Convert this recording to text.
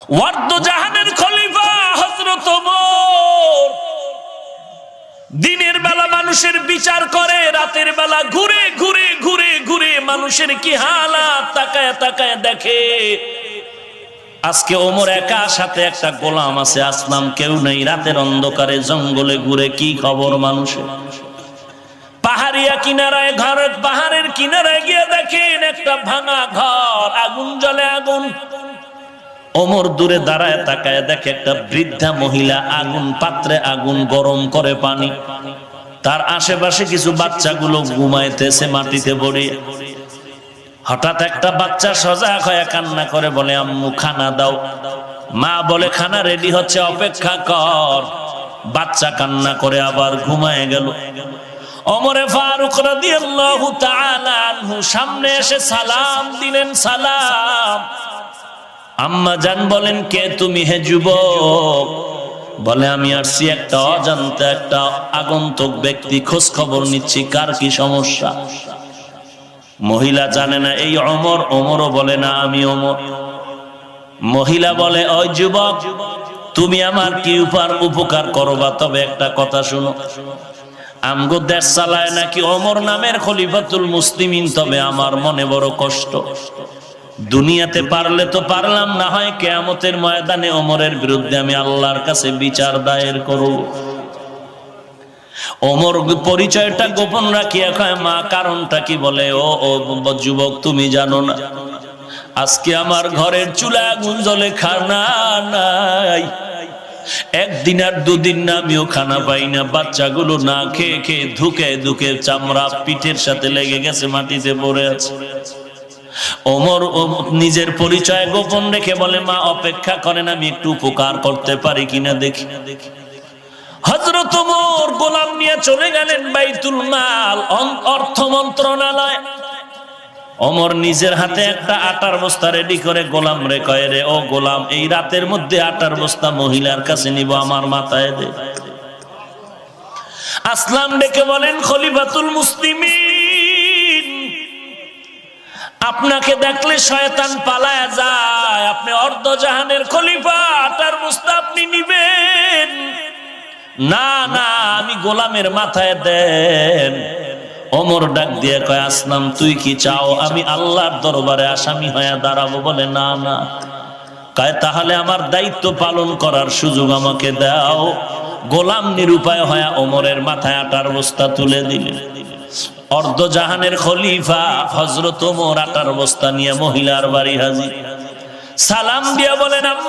ওয়ার্দ জাহানের খলিফা হযরত ওমর দিনের বেলা মানুষের বিচার করে, রাতের বেলা ঘুরে ঘুরে ঘুরে ঘুরে মানুষের কি হালাত তাকায় তাকায় দেখে। আজকে ওমর একা, সাথে একটা গোলাম আছে, আসলাম কেউ নেই। রাতের অন্ধকারে জঙ্গলে ঘুরে কি খবর মানুষের। পাহাড়িয়া কিনারায় ঘর, পাহাড়ের কিনারায় গিয়ে দেখেন একটা ভাঙা ঘর, আগুন জ্বলে আগুন। ওমর দূরে দাঁড়ায় তাকায় দেখে একটা বৃদ্ধা মহিলা আগুন পাত্রে আগুন গরম করে পানি, তার আশেপাশে কিছু বাচ্চাগুলো ঘুমাইতেছে মাটিতে পড়ে। হঠাৎ একটা বাচ্চা সজাগ হয়ে কান্না করে বলে, আম্মু খানা দাও। মা বলে, খানা রেডি হচ্ছে, অপেক্ষা কর। বাচ্চা কান্না করে আবার ঘুমায় গেল। ওমরে ফারুক রাদিয়াল্লাহু তাআলা আনহু সামনে এসে সালাম দিলেন। সালাম। আম্মা জান বলেন, কে তুমি হে যুবক? বলে, আমি আসছি একটা অজান্তে একটা আগন্তুক ব্যক্তি, খোঁজ খবর নিচ্ছি কার কি সমস্যা। মহিলা জানে না এই ওমর। ওমরও বলে না আমি ওমর। মহিলা বলে, ওই যুবক, তুমি আমার কি উপকার করবা? তবে একটা কথা শুনো, আমগো দেশ চালায় নাকি ওমর নামের খলিফাতুল মুসলিমিন, তবে আমার মনে বড় কষ্ট। দুনিয়াতে পারলে তো পারলাম, না হয় কিয়ামতের ময়দানে ওমরের বিরুদ্ধে আমি আল্লাহর কাছে বিচার দায়ের করব। ওমর পরিচয়টা গোপন রাখিয়া কয়, মা কারণটা কি? বলে, ও যুবক, তুমি জানো না আজকে আমার ঘরের চুলায় আগুন জ্বলে, খানা নাই। একদিন আর দুদিন না আমিও খানা পাই না। বাচ্চাগুলো না খেয়ে খেয়ে ধুকে ধুকে চামড়া পিঠের সাথে লেগে গেছে, মাটিতে পড়ে আছে। ওমর নিজের পরিচয় গোপন রেখে বলে, মা অপেক্ষা করেন, আমি একটু উপকার করতে পারি কিনা দেখি। হযরত ওমর গোলাম নিয়ে চলে গেলেন বাইতুল মাল, অর্থ মন্ত্রণালয়। ওমর নিজের হাতে একটা আটার বস্তা রেডি করে গোলাম রে কয়, রে ও গোলাম, এই রাতের মধ্যে আটার বস্তা মহিলার কাছে নিব, আমার মাথায় দে। আসলাম ডেকে বলেন, খলিফাতুল মুসলিমিন, আপনাকে দেখলে শয়তান পালায়া যায়। আপনি অর্ধ জাহানের খলিফা, আটার বস্তা আপনি নিবেন না? না, আমি গোলামের মাথায় দেন। ওমর ডাক দিয়ে কয়, আসলাম তুই কি চাও আমি আল্লাহর দরবারে আসামি হয়ে দাঁড়াবো? বলে, না না। কয়, তাহলে আমার দায়িত্ব পালন করার সুযোগ আমাকে দাও। গোলাম নিরুপায় হয়ে ওমরের মাথায় আটার বস্তা তুলে দিলেন। অর্ধ জাহানের খলিফা হযরত ওমর আটার বস্তা নিয়ে মহিলার বাড়ি হাজির। সালাম দিয়া বলেন, আম্মা